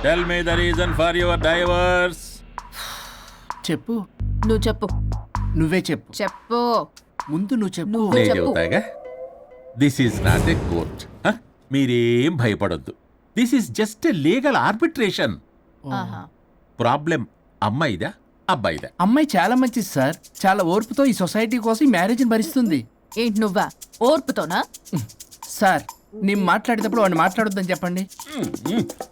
Tell me the reason for your divorce. చెప్పు. నువ్వు చెప్పు. నువ్వే చెప్పు. చెప్పు. ముందు నువ్వు చెప్పు. నువ్వే నేను చెప్పు. చెబుతాగా. This is not a court. మీరేం భయపడొద్దు. This is just a legal arbitration. ఆహా. ప్రాబ్లం అమ్మాయిదా అబ్బాయిదా? అమ్మాయి చాలా మంచిది సార్. చాలా ఓర్పుతో ఈ సొసైటీ కోసం ఈ మ్యారేజ్ని భరిస్తుంది. ఏంటి నువ్వా ఓర్పుతోనా? సార్ నేను మాట్లాడేటప్పుడు వాడిని మాట్లాడొద్దని చెప్పండి.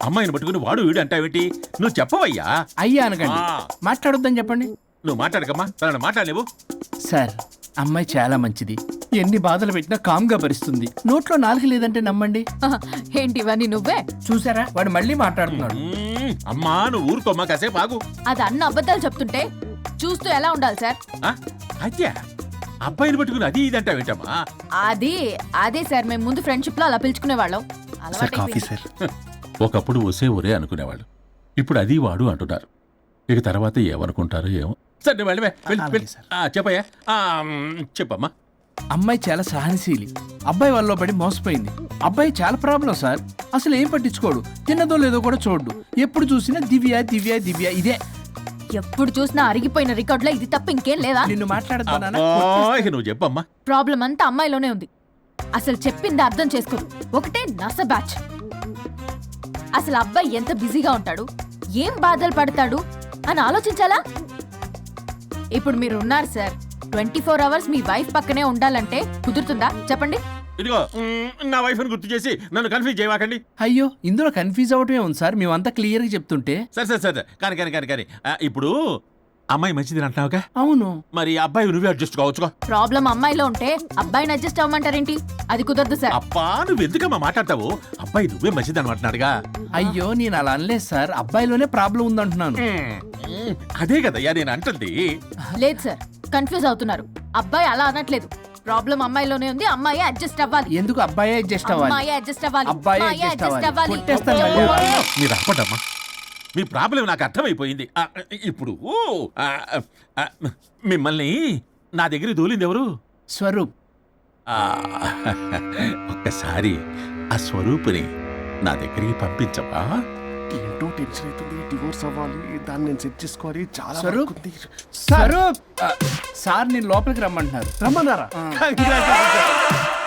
అమ్మాయిని పట్టుకుని వాడు వీడు అంటావేంటి? నువ్వు చెప్పవయ్యా. అయ్యా అనకండి. ఆ. మాట్లాడొద్దని చెప్పండి. నువ్వు మాట్లాడకమ్మా, తనని మాట్లాడలేవు. సార్ అమ్మాయి చాలా మంచిది. ఎన్ని బాధలు పెట్టినా కామ్గా భరిస్తుంది. నోట్లో నాలుగు లేదంటే నమ్మండి. ఆహా. ఏంటి ఇవన్నీ నువ్వే? చూసారా వాడు మళ్ళీ మాట్లాడుతున్నాడు. అమ్మా నువ్వు ఊరుకోమ్మా, కాసేపు ఆగు. అది అన్న అబద్ధాలు చెప్తుంటే చూస్తూ ఎలా ఉండాలి సార్? అద్యా అబ్బాయిని పట్టుకుని అది ఇది అంటావేంటమ్మా? అదే సార్, మేము ముందు ఫ్రెండ్షిప్ లో అలా పిలుచుకునే వాళ్ళం. ఒకప్పుడు ఒసే ఒరే అనుకునేవాళ్ళు. ఇప్పుడు అది వాడు అంటున్నారు. ఇక తర్వాత ఏమనుకుంటారో ఏమో. సరే వెళ్ళవే. అలాగే సార్. చెప్పయ్యా. చెప్పమ్మా. అమ్మాయి చాలా సహనశీలి. అబ్బాయి వల్ల పడి మోసపోయింది. అబ్బాయి చాలా ప్రాబ్లం సార్. అసలు ఏం పట్టించుకోడు. తిన్నదో లేదో కూడా చూడు. ఎప్పుడు చూసినా దివ్య దివ్య దివ్య ఇదే. ఎప్పుడు చూసినా అరిగిపోయిన రికార్డులో ఇది తప్ప ఇంకేం లేదా? నిన్ను మాట్లాడుతున్నా. ఇక నువ్వు చెప్పమ్మా. ప్రాబ్లం అంతా అమ్మాయిలోనే ఉంది. అసలు చెప్పింది అర్థం చేసుకోదు. ఒకటే నస బ్యాచ్. అసలు అబ్బాయి ఎంత బిజీగా ఉంటాడు, ఏం బాధలు పడతాడు అని ఆలోచించాలా? ఇప్పుడు మీరు ఉన్నారు సార్. 24 hours మీ వైఫ్ పక్కనే ఉండాలంటే కుదురుతుందా చెప్పండి? ఇదిగో నా వైఫ్ని గుర్తు చేసి నన్ను కన్ఫ్యూజ్ చేయవాకండి. అయ్యో ఇందులో కన్ఫ్యూజ్ అవటమే ఉంది సార్. మేమంతా క్లియర్గా చెప్తుంటే. సరే కానీ ఇప్పుడు అమ్మాయి మంచిది అంటున్నావుగా. అవును. మరి అబ్బాయి నువ్వే అడ్జస్ట్ కావచ్చుగా. ప్రాబ్లం అమ్మాయిలో ఉంటే అబ్బాయిని అడ్జస్ట్ అవ్వమంటారేంటి? అది కుదరదు సార్. అబ్బా నువ్వు ఎందుకమ్మా మాట్లాడతావు? అబ్బాయి నువ్వే మంచిది అనమాటున్నాడుగా. అయ్యో నేను అలా అనలేదు సార్. అబ్బాయిలోనే ప్రాబ్లం ఉందంటున్నాను. అదే కదయ్యా నేను అంటుంది. లేదు సార్, కన్ఫ్యూజ్ అవుతున్నారు. అబ్బాయి అలా అనట్లేదు. ప్రాబ్లం అమ్మాయిలోనే ఉంది. అమ్మాయి అడ్జస్ట్ అవ్వాలి. ఎందుకు అబ్బాయి అడ్జస్ట్ అవ్వాలి? అమ్మాయి అడ్జస్ట్ అవ్వాలి. అబ్బాయి అమ్మాయి adjust adjust అవ్వాలి. అవ్వాలి. కొట్టేస్తాను మళ్ళీ. మీరు అప్పటమ్మా, మీ ప్రాబ్లం నాకు అర్థమైపోయింది. ఇప్పుడు మిమ్మల్ని నా దగ్గర దూలింది ఎవరు? స్వరూప్. ఒక్కసారి ఆ స్వరూపుని నా దగ్గరికి పంపించవా? ఏంటో టెన్షన్ అవుతుంది. డివోర్స్ అవ్వాలి, దాన్ని నేను సెట్ చేసుకోవాలి. చాలా స్వరూప్. వర్క్ ఉంది. స్వరూప్ సార్ నేను లోపలికి రమ్మంటున్నారు. రమ్మన్నారా?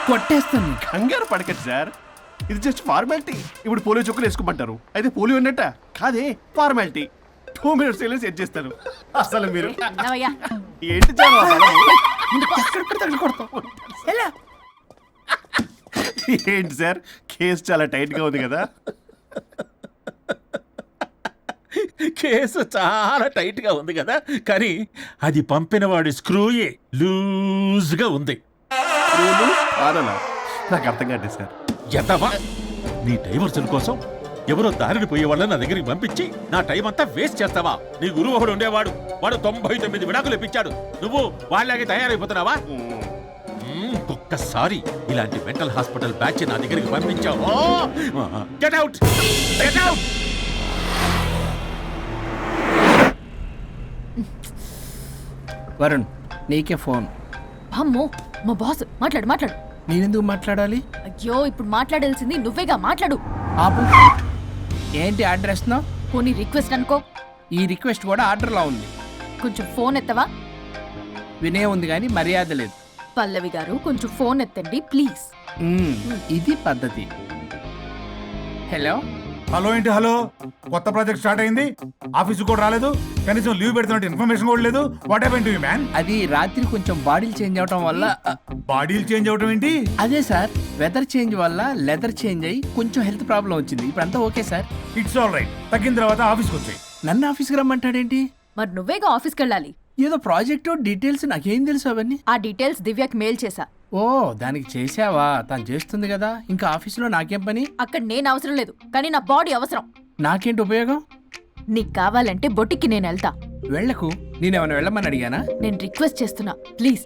కొట్టేస్తాను. కంగారు పడకండి సార్, ఇది జస్ట్ ఫార్మాలిటీ. ఇప్పుడు పోలియో చుక్కలు వేసుకోమంటారు. అయితే పోలియో ఉన్నట్ట కాదే, ఫార్మాలిటీ. 2 minutes సెట్ చేస్తాను. అసలు మీరు విన్నావయ్యా? ఏంటి చాలా ఏంటి సార్, కేసు చాలా టైట్ గా ఉంది కదా. కేసు చాలా టైట్ గా ఉంది కదా, కానీ అది పంపిన వాడి స్క్రూయే లూజ్ గా ఉంది. ఆడనా? నాకు అర్థం కాదు సార్. ఎంతవా నీ డైవర్సన్ కోసం ఎవరో దారిని పోయేవాళ్ళని నా దగ్గరికి పంపించి నా టైం అంతా వేస్ట్ చేస్తావా? నీ గురువు ఒకడు ఉండేవాడు, వాడు 99 విడాకులు ఇప్పించాడు. నువ్వు వాళ్ళలాగే తయారైపోతున్నావా? ఒక్కసారి ఇలాంటి మెంటల్ హాస్పిటల్ బ్యాచ్ నా దగ్గరికి పంపించావు. Get out, get out. Varun నీకే ఫోన్. అమ్మో మా బాస్. మాట్లాడు. నేనెందుకు మాట్లాడాలి? అయ్యో ఇప్పుడు మాట్లాడాల్సింది నువ్వేగా. మాట్లాడు. ఆపు. ఏంటి ఆర్డర్ ఇస్తున్నావు? పోనీ రిక్వెస్ట్ అనుకో. ఈ రిక్వెస్ట్ కూడా ఆర్డర్లో ఉంది. కొంచెం ఫోన్ ఎత్తవా? వినే ఉంది కానీ మర్యాద లేదు. పల్లవి గారు కొంచెం ఫోన్ ఎత్తండి ప్లీజ్. ఇది పద్ధతి. హలో. హలో ఏంటి హలో? కొత్త ప్రాజెక్ట్ స్టార్ట్ అయింది, ఆఫీసు కూడా రాలేదు, కనీసం లీవ్ పెడుతున్నట్టు ఇన్ఫర్మేషన్ కూడా లేదు. What happened to you man? అది రాత్రి కొంచెం బాడీలు చేంజ్ అవటం వల్ల. బాడీలు చేంజ్ అవటం ఏంటి? అదే సార్, వెదర్ చేంజ్ వల్ల లెదర్ చేంజ్ అయ్యి కొంచెం హెల్త్ ప్రాబ్లం వచ్చింది. ఇప్పుడు అంతా okay sir. It's all right. తగ్గిన తర్వాత ఆఫీస్కి వచ్చాయి. నన్ను ఆఫీస్కి రమ్మంటాడేంటి? మరి నువ్వేగా ఆఫీస్కి వెళ్ళాలి. ఏదో ప్రాజెక్టు డీటెయిల్స్ నాకేం తెలుసు అవన్నీ. ఆ డీటెయిల్స్ దివ్యకి మెయిల్ చేశా. ఓ దానికి చేసావా? తను చేస్తుంది కదా, ఇంకా ఆఫీసులో నాకేం పని? అక్కడ నేను అవసరం లేదు, కానీ నా బాడీ అవసరం. నాకేంటి ఉపయోగం? నీకు కావాలంటే బొటిక్కి నేను వెళ్తా. వెళ్లకు. నేనేమైనా వెళ్ళమని అడిగానా? నేను రిక్వెస్ట్ చేస్తున్నా ప్లీజ్.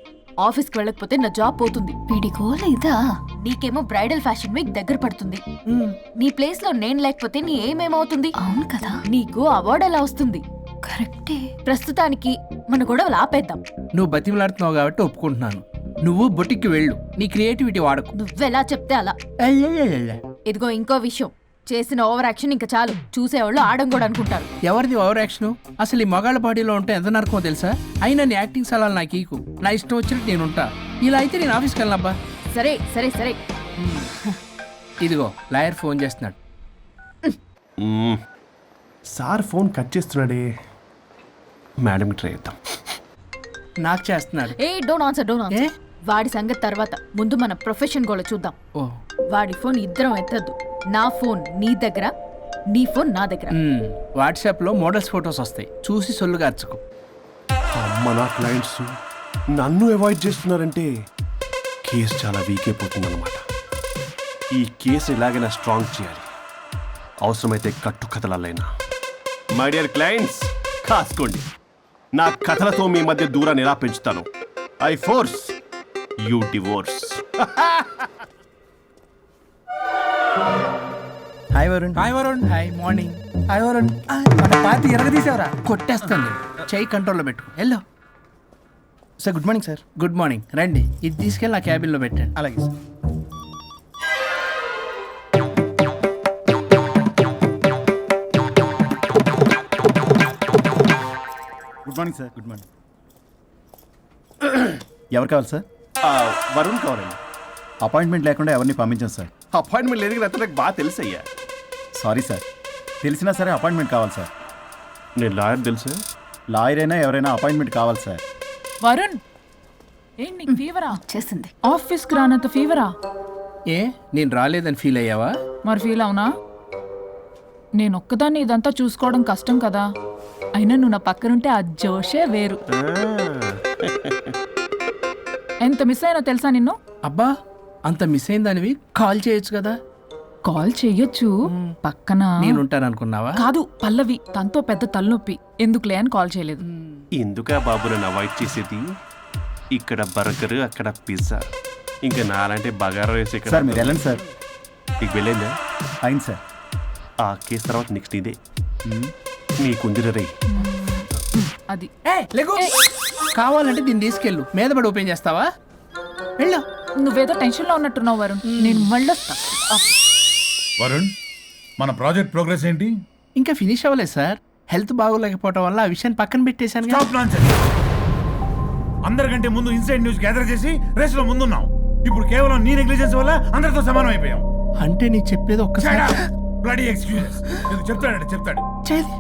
ఆఫీస్కి వెళ్ళకపోతే నా జాబ్ పోతుంది. వీడికోలా ఇదా? నీకేమో బ్రైడల్ ఫ్యాషన్ వీక్ దగ్గర పడుతుంది. నీ ప్లేస్ లో నేను లేకపోతే నీ ఏమేమవుతుంది? అవును కదా. నీకు అవార్డు ఎలా వస్తుంది? కరెక్టే. ప్రస్తుతానికి మన గొడవలు ఆపేద్దాం. నువ్వు బతిమలాడుతున్నావు కాబట్టి ఒప్పుకుంటున్నాను. నువ్వు బొటిక్కి వెళ్ళు, నీ క్రియేటివిటీ వాడకు. నువ్వెలా చెప్తే అలా. ఇదిగో ఇంకో విషయం, చేసిన ఓవర్ యాక్షన్ ఇంకా చాలు, చూసేవాళ్ళు ఆడం కూడా అనుకుంటారు. ఎవరిది ఓవర్ యాక్షన్? అసలు ఈ మగాళ్ళ బాడీలో ఉంటే ఎంత నరకమో తెలుసా? అయినా నీ యాక్టింగ్ సలాలు నాకు ఈకు. నా ఇష్టం వచ్చినట్టు నేను ఉంటా. ఇలా అయితే నేను ఆఫీస్కి వెళ్ళనబ్బా. సరే సరే సరే. ఇదిగో లాయర్ ఫోన్ చేస్తున్నాడు. సార్ ఫోన్ కట్ చేస్తున్నాడే. మేడంకి ట్రై చేద్దాం. నాకు చేస్తున్నాడు. ఏ డోంట్ ఆన్సర్, డోంట్ ఏ? ఆన్సర్. వాడి సంగతి తర్వాత, ముందు మన ప్రొఫెషన్ కూడా చూద్దాం. ఓ వాడి ఫోన్ ఇద్దరం ఎత్తద్దు. నా ఫోన్ నీ దగ్గర, నీ ఫోన్ నా దగ్గర. వాట్సాప్లో మోడల్స్ ఫొటోస్ వస్తాయి, చూసి సొల్లుగా అర్చుకో. అమ్మ, నా క్లయింట్స్ నన్ను అవాయిడ్ చేస్తున్నారంటే కేసు చాలా వీక్ అయిపోతుందన్నమాట. ఈ కేసు ఎలాగైనా స్ట్రాంగ్ చేయాలి, అవసరమైతే కట్టు కథలైనా. మై డియర్ క్లయింట్స్, కాసుకోండి. నా కథలతో మీ మధ్య దూరాన్ని ఎలా పెంచుతాను. I force you divorce. Hi Varun. Hi Varun. Hi morning. Hi Varun. మన పార్టీ ఎరగదీసావరా? కొట్టేస్తాను. చెయ్యి కంట్రోల్లో పెట్టుకో. Hello sir, good morning sir. Good morning. రండి, ఇది తీసుకెళ్ళి నా క్యాబిన్లో పెట్టండి. అలాగే sir. Good morning sir. Good morning. ఎవరు కావాలి సార్? వరుణ్ కావాలండి. అపాయింట్మెంట్ లేకుండా ఎవరిని పంపించాను సార్. అపాయింట్మెంట్ లేదు కదా, నాకు బాగా తెలుసయ్యా. సారీ సార్, తెలిసినా సరే అపాయింట్మెంట్ కావాలి సార్. నేను లాయర్ తెలుసా? లాయర్ అయినా ఎవరైనా అపాయింట్మెంట్ కావాలి సార్. వరుణ్, ఏంటి నీకు ఫీవరా? చేసింది. ఆఫీస్కి రానంత ఫీవరా? ఏ నేను రాలేదని ఫీల్ అయ్యావా? మరి ఫీల్ అవునా? నేను ఒక్కదాన్ని ఇదంతా చూసుకోవడం కష్టం కదా. అయినా నువ్వు నా పక్కనుంటే ఆ జోషే వేరు. ఎంత మిస్ అయినా తెలుసా నిన్ను? అబ్బా, అంత మిస్ అయిందానివి కాల్ చేయొచ్చు కదా. కాల్ చెయ్యొచ్చు, పక్కన నేనుంటాను అనుకున్నావా? కాదు, పల్లవి తనతో పెద్ద తలనొప్పి, ఎందుకులే అని కాల్ చేయలేదు. ఎందుకా బాబు నన్ను అవాయిడ్ చేసేది? ఇక్కడ బర్గర్, అక్కడ పిజ్జా, ఇంకా నాలంటే బగారా వేసి ఇక్కడ. సార్ మీరు వెళ్ళండి సార్. నీకు వెళ్ళిందా? అయింది సార్. ఆ కేసు తర్వాత నెక్స్ట్ ఇదే నీకుంది రే. అది కావాలంటే దీన్ని తీసుకెళ్ళు, మీద పడి ఓపెన్ చేస్తావా? వెళ్ళు. నువ్వేదో టెన్షన్లో ఉన్నట్టున్నావు వరుణ్, నేను మళ్ళొస్తా. వరుణ్, మన ప్రాజెక్ట్ ప్రోగ్రెస్ ఏంటి? ఇంకా ఫినిష్ అవ్వలేదు సార్. హెల్త్ బాగోలేకపోవడం వల్ల ఆ విషయాన్ని పక్కన పెట్టేశాను. Stop nonsense. అందరికంటే ముందు ఇన్సైడ్ న్యూస్ గ్యాదర్ చేసి రేస్ లో ముందున్నాం. ఇప్పుడు కేవలం నీ నెగ్లిజెన్స్ వల్ల అందరితో సమానం అయిపోయాం. అంటే నీకు చెప్పేది ఒక్కసారి బ్లడీ ఎక్స్క్యూజెస్. నీకు చెప్తాడంటే చెప్తాడు. చేది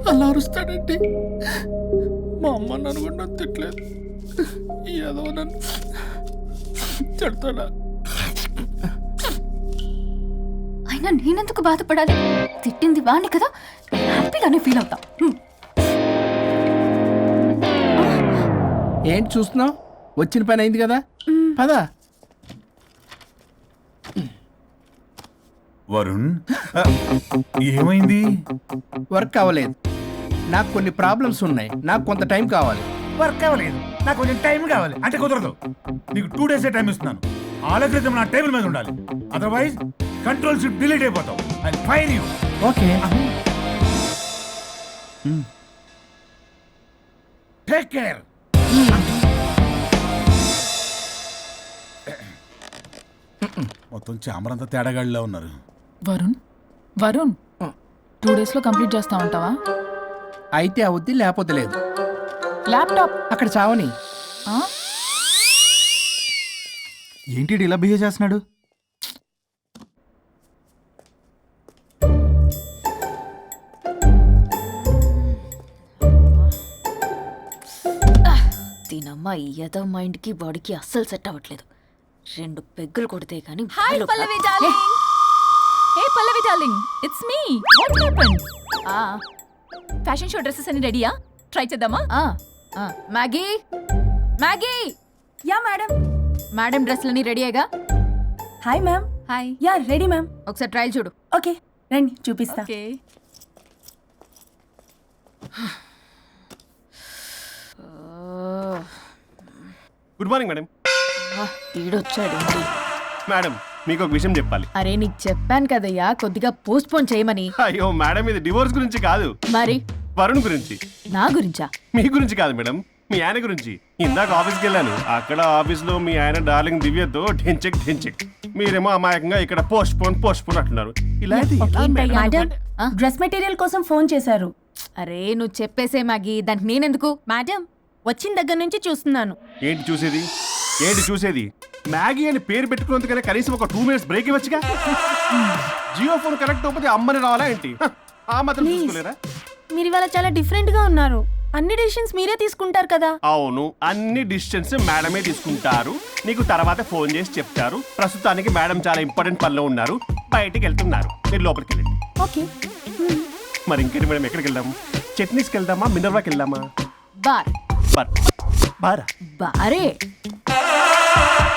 అలా అరుస్తాడండి. మా అమ్మ నన్ను కూడా నన్ను తిట్టలేదు, ఏదో నన్ను తిడతాడా? అయినా నేనెందుకు బాధపడాలి? తిట్టింది వాణ్ణి కదా, హ్యాపీగానే ఫీల్ అవుతా. ఏంటి చూస్తున్నావు? వచ్చిన పని అయింది కదా, పదా. వరుణ్, ఏమైంది? వర్క్ అవ్వలేదు. నాకు కొన్ని ప్రాబ్లమ్స్ ఉన్నాయి, నాకు కొంత టైం కావాలి. వర్క్ అవ్వలేదు, నాకు కొంచెం టైం కావాలి అంటే కుదరదు. నీకు 2 days టైం ఇస్తున్నాను. ఆలోచించడం నా టేబుల్ మీద ఉండాలి. అదర్వైజ్ కంట్రోల్ షిప్ డిలీట్ అయిపోతావు. I fire you. Okay. Take care. మొత్తం చామరంతా తేడాగాడిలా ఉన్నారు. వరుణ్, వరుణ్, 2 days లో కంప్లీట్ చేస్తామంటావా? అయితే అవుద్ది, లేకపోతే లేదు. ల్యాప్టాప్ అక్కడ చావని. ఏంటి వీడు ఇలా బిహేవ్ చేస్తున్నాడు? దీనమ్మ ఈ ఏదో మైండ్కి బాడీకి అస్సలు సెట్ అవ్వట్లేదు. 2 పెగ్గులు కొడితే కానీ. Hi Pallavi darling. Hey Pallavi darling, it's me. What happened? Fashion show dresses అన్ని రెడీయా? ట్రై చేద్దామా? Maggie, Maggie. Ya madam. Madam డ్రెస్లన్నీ రెడీ అయ్యగా? Hi ma'am. Hi. Ya ready ma'am. ఒకసారి ట్రయల్ చూడు. ఓకే రండి చూపిస్తా. ఓకే. Good morning madam. వీడొచ్చాడు. మేడం, మీకు ఒక విషయం చెప్పాలి. అరే నీకు చెప్పాను కదయ్యా, కొద్దిగా పోస్ట్ పోన్ చేయమని. అయ్యో మేడం, ఇది డివోర్స్ గురించి కాదు, మరి వరుణ్ గురించి. నా గురించా? మీ గురించి కాదు మేడం, మీ ఆయన గురించి ఇందాక ఆఫీస్కి వెళ్ళాను. అక్కడ ఆఫీస్లో మీ ఆయన డార్లింగ్ దివ్యతో ఢెంచెక్ ఢెంచెక్, మీరేమో అమాయకంగా ఇక్కడ పోస్ట్ పోన్ అంటున్నారు. ఇలా అయితే ఎలా మేడం? మేడం డ్రెస్ మెటీరియల్ కోసం ఫోన్ చేశారు. అరే నువ్వు చెప్పేసే మ్యాగీ, దానికి నేనెందుకు? మేడం వచ్చిన దగ్గర నుంచి చూస్తున్నాను. ఏంటి చూసేది? మ్యాగీ అని పేరు పెట్టుకున్నందుకనే కనీసం ఒక 2 minutes బ్రేక్ ఇవ్వచ్చుగా. జియో ఫోన్ కనెక్ట్ అవ్వకపోతే అమ్మని రావాలా ఏంటి? ఆ మాత్రం Please. చూసుకోలేరా? మీరు ఇవాళ చాలా డిఫరెంట్ గా ఉన్నారు. అన్ని డిసిషన్స్ మీరే తీసుకుంటారు కదా. అవును, అన్ని డిస్టెన్స్ మేడమే తీసుకుంటారు. నీకు తర్వాత ఫోన్ చేసి చెప్తారు. ప్రస్తుతానికి మేడం చాలా ఇంపార్టెంట్ పనిలో ఉన్నారు, బయటికి వెళ్తున్నారు. మీరు లోపలికి వెళ్ళండి. ఓకే. మరి ఇంకేంటి మేడం, ఎక్కడికి వెళ్దాం? చట్నీస్కి వెళ్దామా, మినర్వాకి వెళ్దామా? బార్. బారా? బారే.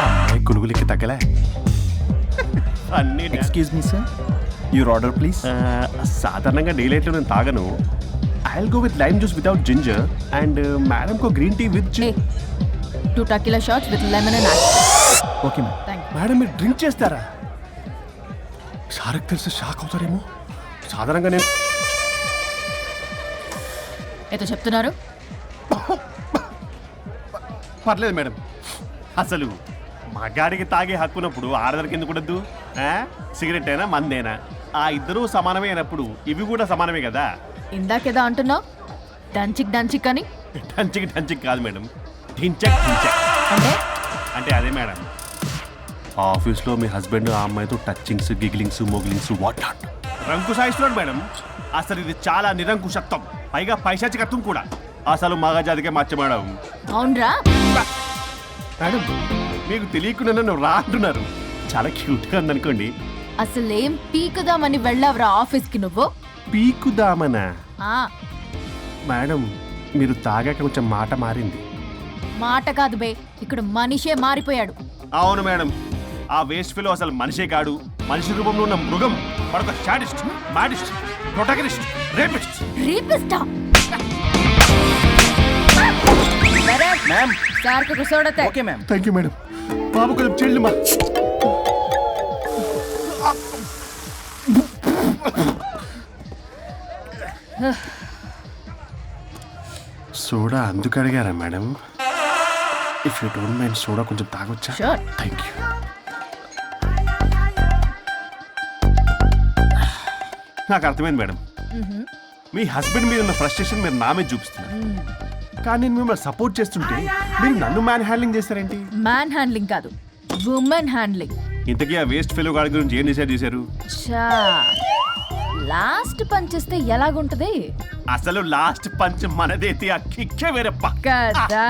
అమ్మాయి కొనుగోలుకి తగ్గలే. అన్ని excuse me sir, your order please. సాధారణంగా డే లైట్లో నేను తాగను. I go with lime juice without ginger and madam కో green tea with a 2 tequila shots with lemon and ice. Okay ma'am. Thank you. Madam మీరు డ్రింక్ చేస్తారా? సార్కి తెలిసి షాక్ అవుతారేమో. సాధారణంగా నేను ఏదో చెప్తున్నారు? పర్లేదు మేడం. అసలు మగాడికి తాగే హక్కున్నప్పుడు ఆడదానికి ఎందుకు ఉండద్దు? సిగరెట్ అయినా మందేనా ఆ ఇద్దరూ సమానమే అయినప్పుడు ఇవి కూడా సమానమే కదా. ఇందాకేదో అంటున్నావు, డంచిక్ అని. డంచిక్ కాదు మేడం, ఢించక్. అంటే అంటే అదే మేడం, ఆఫీస్లో మీ హస్బెండ్ ఆ అమ్మాయితో టచ్చింగ్స్, గిగ్లింగ్స్, మోగిలింగ్స్ వాట్ నాట్ రంకు సాయిస్తున్నాడు మేడం. అసలు ఇది చాలా నిరంకుశత్వం, పైగా పైశాచికత్వం కూడా. అసలు మగజాతికే మచ్చ మేడం. అవునరా? మేడం మీకు తెలియకుండా నన్ను రా అంటున్నారు. చాలా క్యూట్గా ఉందనుకోండి. అసలు ఏం పీకుదామని వెళ్ళావురా ఆఫీస్కి నువ్వు? పీకుదామనా? ఆ మేడం మీరు తాగాక కొంచెం మాట మారింది. మాట కాదు బే, ఇక్కడ మనిషే మారిపోయాడు. అవును మేడం, ఆ వేస్ట్ ఫెలో అసలు మనిషే కాడు, మనిషి రూపంలో ఉన్న మృగం. మరొక షాడిస్ట్, మాడిస్ట్, ప్రొటగనిస్ట్, రేపిస్ట్. రీపిస్టా మ్యామ్. సార్ కు కూర్చోడతే. Okay ma'am. Thank you madam. బాబు కొంచెం చెల్లి మా. సోడా అందుకు అడిగారా madam? If you don't mind soda కొంచెం తాగొచ్చా? Sure. Thank you. నాకు అర్థమైంది మేడం, మీ హస్బెండ్ మీద ఉన్న ఫ్రస్ట్రేషన్ మీరు నా మీద చూపిస్తున్నారు. కానీ నేను మిమ్మల్ని సపోర్ట్ చేస్తుంటే మీరు నన్ను మ్యాన్ హ్యాండ్లింగ్ చేస్తారేంటి? మ్యాన్ హ్యాండ్లింగ్ కాదు, ఉమెన్ హ్యాండ్లింగ్. ఇంతకీ ఆ వేస్ట్ ఫెలో గాడి గురించి ఏం డిసైడ్ చేశారు? చా లాస్ట్ పంచ్ చేస్తే ఎలాగుంటది అసలు లాస్ట్ పంచ్ మనదైతే ఆ కిక్కే వేరప్ప కదా?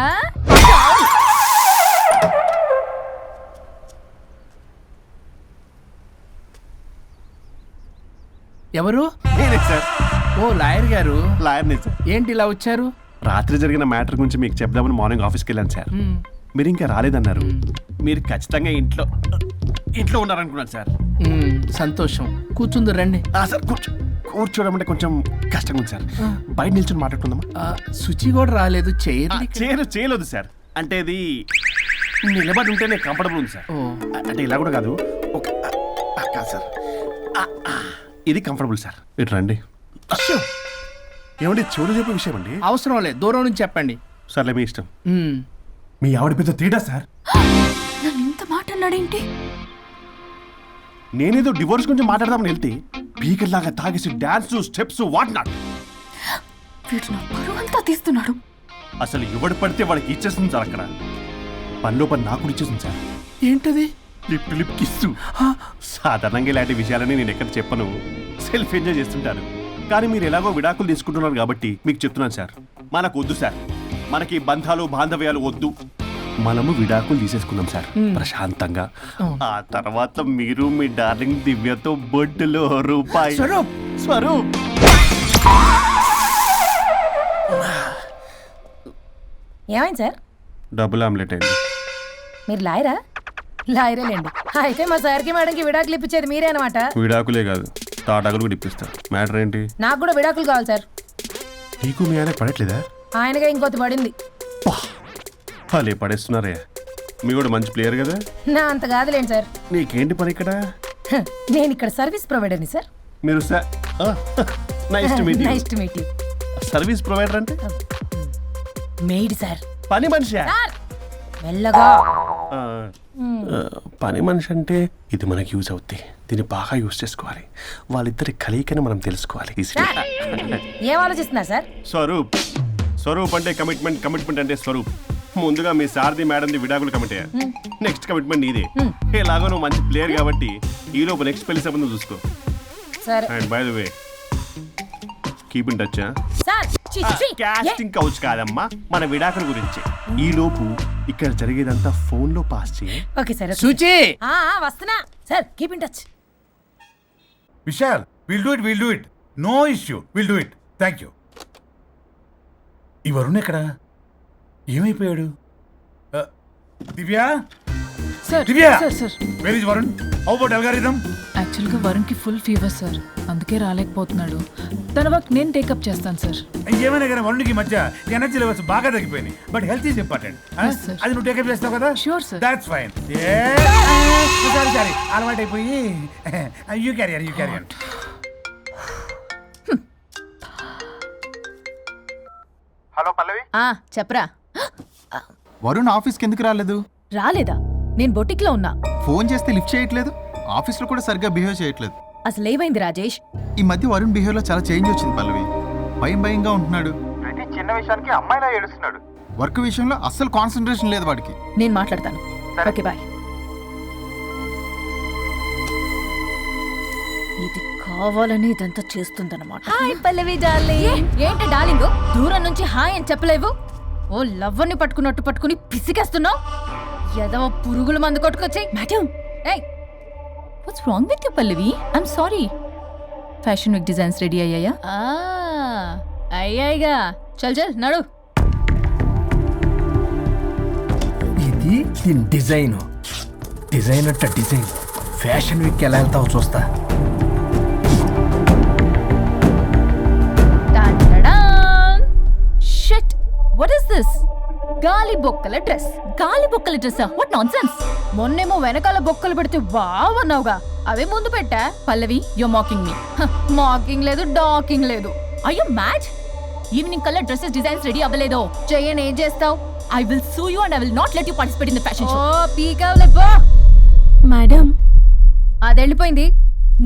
ఎవరు? నేనే సార్, ఓ లాయర్ గారు. లాయర్నే సార్. ఏంటి ఇలా వచ్చారు? రాత్రి జరిగిన మ్యాటర్ గురించి మీకు చెప్దామని మార్నింగ్ ఆఫీస్కి వెళ్ళాను సార్. మీరు ఇంకా రాలేదన్నారు. మీరు ఖచ్చితంగా ఇంట్లో ఉన్నారనుకున్నాను సార్. సంతోషం. కూర్చుంది రండి. సార్ కూర్చోవడం అంటే కొంచెం కష్టంగా ఉంది సార్. బయట నిల్చొని మాట్లాడుకుందామా? శుచి కూడా రాలేదు. చేయలేదు సార్. అంటే అది నిలబడి ఉంటేనే కంఫర్టబుల్ ఉంది సార్. అంటే ఇలా కూడా కాదు, కాదు సార్, ఇది కంఫర్టబుల్ సార్. ఇటు రండి. ఏమండి చెవులు చెప్పే విషయం అండి. అవసరం లేదు, దూరం నుంచి చెప్పండి. సర్లే మీ ఇష్టం. మీ ఆవిడ పెద్ద తేడా సార్. నన్ను ఇంత మాట అన్నాడేంటి? నేనేదో డివోర్స్ గురించి మాట్లాడదామని వెళ్తే పీకర్లాగా తాగేసి డాన్స్, స్టెప్స్ వాట్ నాట్. వీడు నా పరువంతా తీస్తున్నాడు. అసలు ఎవడు పడితే వాడికి ఇచ్చేస్తుంది సార్. అక్కడ పనిలో పని నాకు ఇచ్చేస్తుంది సార్. ఏంటది? Lip kiss. సాధారణంగా ఇలాంటి విషయాలని నేను ఎక్కడ చెప్పను, సెల్ఫ్ ఎంజాయ్ చేస్తుంటాను. కానీ మీరు ఎలాగో విడాకులు తీసుకుంటున్నారు కాబట్టి మీకు చెప్తున్నాను సార్, మనకు వద్దు సార్. మనకి బంధాలు బాంధవ్యాలు వద్దు. మనము విడాకులు తీసేసుకున్నాం సార్ ప్రశాంతంగా. ఆ తర్వాత మీరు మీ డార్లింగ్ దివ్యతో బొడ్డులో రూపాయి. స్వరూప్ ఏమైంది సార్? డబుల్ ఆమ్లెట్ అయింది. మీరు లాయరా? లాయరేలేండి. అయితే మా సార్కి మేడంకి విడాకులు ఇప్పించేది మీరే అనమాట. విడాకులే కాదు, తాటాకులు కూడా ఇప్పిస్తారు. మ్యాటర్ ఏంటి? నాకు కూడా విడాకులు కావాలి సార్. నీకు మీ ఆయన పడట్లేదా? ఆయనగా ఇంకోటి పడింది. వాళ్ళే పడేస్తున్నారే. మీ కూడా మంచి ప్లేయర్ కదా. నా అంత కాదులేండి సార్. నీకేంటి పని ఇక్కడ? నేను ఇక్కడ సర్వీస్ ప్రొవైడర్ని సార్. మీరు nice to meet you. Nice to meet you. Service provider అంటే మెయిడ్ సార్. పని మనిషి. సార్ మెల్లగా. పని మనిషి అంటే ఇది మనకి యూజ్ అవుద్ది. దీన్ని బాగా యూజ్ చేసుకోవాలి. వాళ్ళిద్దరి కలయికని మనం తెలుసుకోవాలి. ఏం ఆలోచిస్తున్నారు సార్? స్వరూప్. స్వరూప్ అంటే కమిట్మెంట్, కమిట్మెంట్ అంటే స్వరూప్. ముందుగా మీ సారథి మేడంది విడాకులు కమిట్ అయ్యారు. నెక్స్ట్ కమిట్మెంట్ నీదే. ఎలాగో నువ్వు మంచి ప్లేయర్ కాబట్టి ఈ లోపు నెక్స్ట్ పెళ్లి సంబంధం చూసుకో. సరే and by the way keep in touch. Sir. Casting couch కాదమ్మా, మన విడాకుల గురించి. ఈ లోపు ఇక్కడ జరిగేదంతా ఫోన్ లో పాస్ చేయి. Okay sir. సూచి వస్తున్నా sir. Keep in touch. Vishal, will do it. No issue, will do it. Thank you. ఈ వరుణ్ ఎక్కడ? ఏమైపోయాడు? Divya, sir Divya, sir sir where is Varun? How about algorithm? యాక్చువల్గా వరుణ్కి ఫుల్ ఫీవర్ సార్, అందుకే రాలేకపోతున్నాడు. తన వర్క్ నేను టేకప్ చేస్తాను సార్. ఏమైనా కానీ వరుణ్కి మధ్య ఎనర్జీ లెవెల్స్ బాగా తగ్గిపోయినాయి. But health is important. Yes, sir. అది నువ్వు టేకప్ చేస్తావు కదా? Sure, sir. That's fine. Sorry అలవాటు అయిపోయి. You carrier. హలో పల్లవి. చెప్పరా. వరుణ్ ఆఫీస్కి ఎందుకు రాలేదు? రాలేదా? నేను బొటిక్లో ఉన్నా. ఫోన్ చేస్తే లిఫ్ట్ చేయట్లేదు. ఆఫీస్లో కూడా సరిగ్గా బిహేవ్ చేయట్లేదు. అసలు ఏమైంది రాజేష్? ఈ మధ్య వరుణ్ బిహేవ్లో చాలా చేంజ్ వచ్చింది పల్లవి. భయంగా ఉంటున్నాడు. ప్రతి చిన్న విషయానికి అమ్మాయిలా ఏడుస్తున్నాడు. వర్క్ విషయంలో అస్సలు కాన్సన్ట్రేషన్ లేదు వాడికి. నేను మాట్లాడతాను. Okay bye. ఇది కావాలని ఇదంతా చేస్తుందన్నమాట. Hi Pallavi darling. ఏంటి డార్లింగ్, దూరం నుంచి హాయ్ అని చెప్పలేవు? ఓ లవ్వర్ని పట్టుకుని పిసికేస్తున్నావు. ఏదో పురుగుల మందు కొట్టుకొచ్చి. Madam, what's wrong with you Pallavi? I'm sorry. Fashion week designs ready అయ్యాయా? అయ్యాయిగా. చల్ నడు. ఇది దీని డిజైన్. డిజైన్ ఫ్యాషన్ వీక్ ఎలా వెళ్తావు చూస్తా. Shit, what is this? గాలి బొక్కల డ్రెస్. గాలి బొక్కల డ్రెస్సా? What nonsense. మొన్నేమో వెనకాల బొక్కలు పెడితే వావ్ అన్నావుగా, అవే ముందు పెట్టా. పల్లవి, you're mocking me. మాకింగ్ లేదు, డాకింగ్ లేదు. Are you mad? ఈవినింగ్ కల్లా డ్రెస్సెస్ డిజైన్స్ రెడీ అవ్వలేదో? చెయ్యని ఏం చేస్తావు? I will sue you and I will not let you participate in the fashion show. ఓ పీకావులే పో. మేడం, అది వెళ్ళిపోయింది.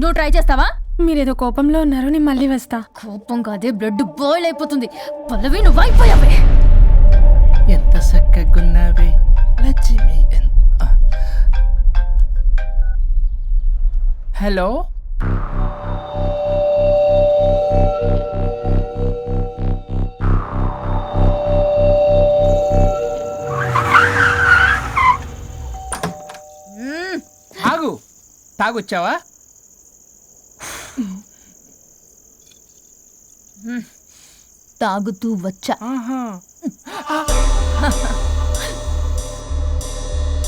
నువ్వు ట్రై చేస్తావా? మీరేదో కోపంలో ఉన్నారు, నేను మళ్ళీ వస్తా. కోపం కాదే, బ్లడ్ బాయిల్ అయిపోతుంది. పల్లవి నువ్వు అయిపోయావే. ఎంత చక్కగున్నావే లక్ష్మి. హలో, ఆగు. తాగొచ్చావా? తాగుతూ వచ్చా.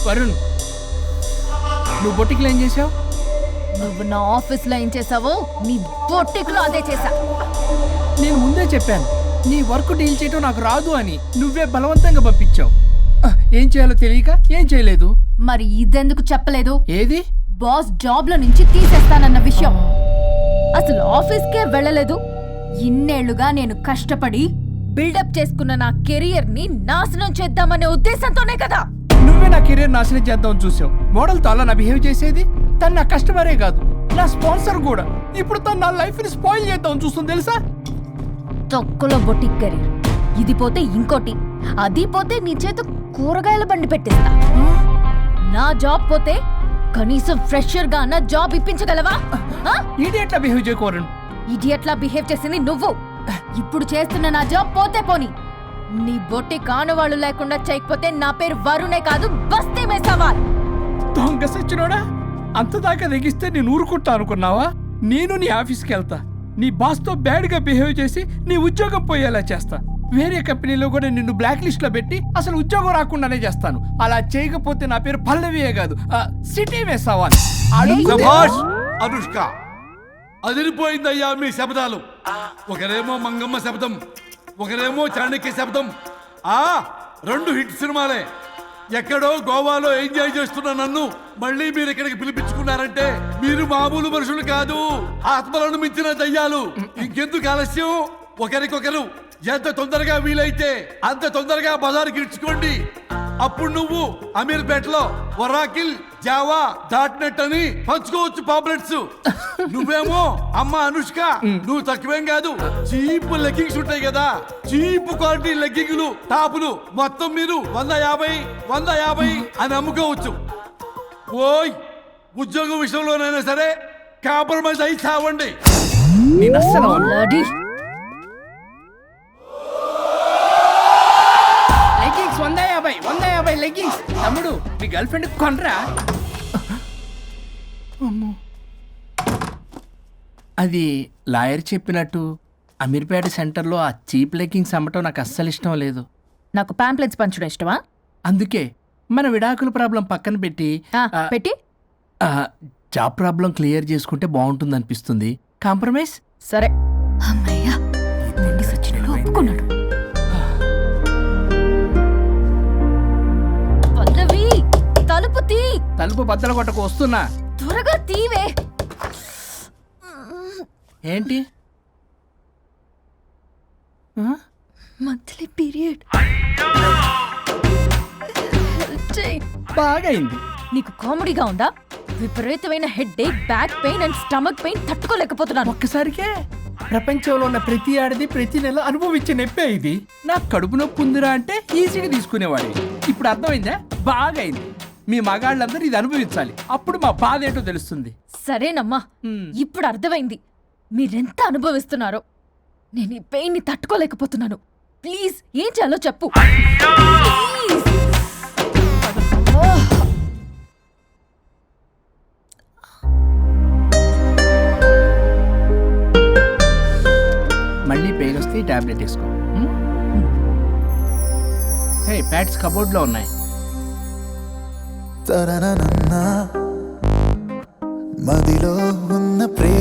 వరుణ్, నువ్వు బొటిక్లో ఏం చేసావు? నువ్వు నా ఆఫీస్ లో ఏం చేసావో నీ బొటిక్ లో అదే చేసా. నేను ముందే చెప్పాను నీ వర్క్ డీల్ చేయటం నాకు రాదు అని. నువ్వే బలవంతంగా పంపించావు. ఏం చేయాలో తెలియక ఏం చేయలేదు. మరి ఇదెందుకు చెప్పలేదు? ఏది? బాస్ జాబ్ లో నుంచి తీసేస్తానన్న విషయం. అసలు ఆఫీస్కే వెళ్ళలేదు. ఇన్నేళ్లుగా నేను కష్టపడి బిల్డప్ చేసుకున్న నా కెరియర్ ని నాశనం చేద్దామనే ఉద్దేశంతోనే కదా. నువ్వే నా కెరీర్ నాశనం చేద్దామని చూసావు. మోడల్తో అలా నా బిహేవ్ చేసేది. తను నా కస్టమరే కాదు, నా స్పాన్సర్ కూడా. ఇప్పుడు తను నా లైఫ్ ని స్పాయిల్ చేద్దామని చూస్తుంది తెలుసా? తొక్కలో బొటిక్ కెరీర్. ఇది పోతే ఇంకోటి, అది పోతే నీ చేత కూరగాయల బండి పెట్టేస్తా. నా జాబ్ పోతే కనీసం ఫ్రెషర్ గా నా జాబ్ ఇప్పించగలవా? ఇడియట్లా బిహేవ్ చేయకూడదు. ఇడియట్లా బిహేవ్ చేసింది నువ్వు. ఇప్పుడు చేస్తున్న నా జాబ్ పోతే పోని. నీ బొట్టి కానువాళ్ళు లేకుండా చేయకపోతే నా పేరు వరుణే కాదు, బస్తీ మే సవాల్. దొంగ సచ్చినోడా, అంతదాకా తెగిస్తే నేను ఊరుకుంటా అనుకున్నావా? నేను నీ ఆఫీస్కి వెళ్తా. నీ బాస్తో బ్యాడ్గా బిహేవ్ చేసి నీ ఉద్యోగం పోయేలా చేస్తా. వేరే కంపెనీలో కూడా నిన్ను బ్లాక్ లిస్ట్ లో పెట్టి అసలు ఉద్యోగం రాకుండానే చేస్తాను. అలా చేయకపోతే నా పేరు పల్లవియే కాదు, సిటీ మే సవాల్. అనుష్క, అదిరిపోయిందయ్యా మీ శబ్దాలు. ఒకరేమో మంగమ్మ శబ్దం, ఒకరేమో చాణక్య శబ్దం. రెండు హిట్ సినిమాలే. ఎక్కడో గోవాలో ఎంజాయ్ చేస్తున్న నన్ను మళ్ళీ మీరు ఇక్కడికి పిలిపించుకున్నారంటే మీరు మామూలు మనుషులు కాదు, ఆత్మలను మించిన దయ్యాలు. ఇంకెందుకు ఆలస్యం? ఒకరికొకరు ఎంత తొందరగా వీలైతే అంత తొందరగా బజార్కి ఇడ్చుకోండి. అప్పుడు నువ్వు అమీర్పేటలో వరాకిల్ జావా డాట్ అని పంచుకోవచ్చు పాంప్లెట్స్. నువ్వేమో అమ్మ అనుష్క, నువ్వు తక్కువేం కాదు. చీప్ లెగ్గింగ్స్ ఉంటాయి కదా, చీప్ క్వాలిటీ లెగ్గింగ్లు టాపులు మొత్తం మీరు 150 అని అమ్ముకోవచ్చు. ఓయ్, ఉద్యోగం విషయంలోనైనా సరే కాంప్రమైజ్ అయి చావండి. నేను అస్సలు వదలను. Bloody. Leggings 150 leggings. తమ్ముడు, మీ గర్ల్ ఫ్రెండ్ కొనరా? అమ్మో. అది లాయర్ చెప్పినట్టు అమీర్పేట సెంటర్లో ఆ చీప్ లెగ్గింగ్స్ అమ్మటం నాకు అస్సలు ఇష్టం లేదు. నాకు పాంప్లెట్స్ పంచడం ఇష్టమా? అందుకే మన విడాకుల ప్రాబ్లం పక్కన పెట్టి పెట్టి జాబ్ ప్రాబ్లం క్లియర్ చేసుకుంటే బాగుంటుంది అనిపిస్తుంది. కాంప్రమైజ్? సరే. అమ్మయ్యా, నిండి సచ్చినోడు ఒప్పుకున్నాడు. పల్లవి, తలుపు తీ. తలుపు బద్దలు కొట్టకు, వస్తున్నా. త్వరగా తీవే. ఏంటి? Monthly period. బాగైంది. నీకు కామెడీగా ఉందా? విపరీతమైన headache, back pain and stomach pain తట్టుకోలేకపోతున్నాను. ఒక్కసారికే ప్రపంచంలో ఉన్న ప్రతి ఆడది ప్రతి నెల అనుభవించే నొప్పే ఇది. నాకు కడుపు నొప్పి ఉందిరా అంటే ఈజీగా తీసుకునేవాడి. ఇప్పుడు అర్థమైందా? బాగైంది. మీ మగాళ్ళందరూ ఇది అనుభవించాలి, అప్పుడు మా బాధ ఏంటో తెలుస్తుంది. సరేనమ్మా, ఇప్పుడు అర్థమైంది మీరెంత అనుభవిస్తున్నారో. నేను ఈ పెయిన్ ని తట్టుకోలేకపోతున్నాను. ప్లీజ్, ఏం చేయాలో చెప్పు. ప్లీజ్. మళ్ళీ పెయిన్ వస్తే టాబ్లెట్ వేసుకో. హే, ప్యాడ్స్ కబోర్డ్లో ఉన్నాయి. మదిలో ఉన్న ప్రేమ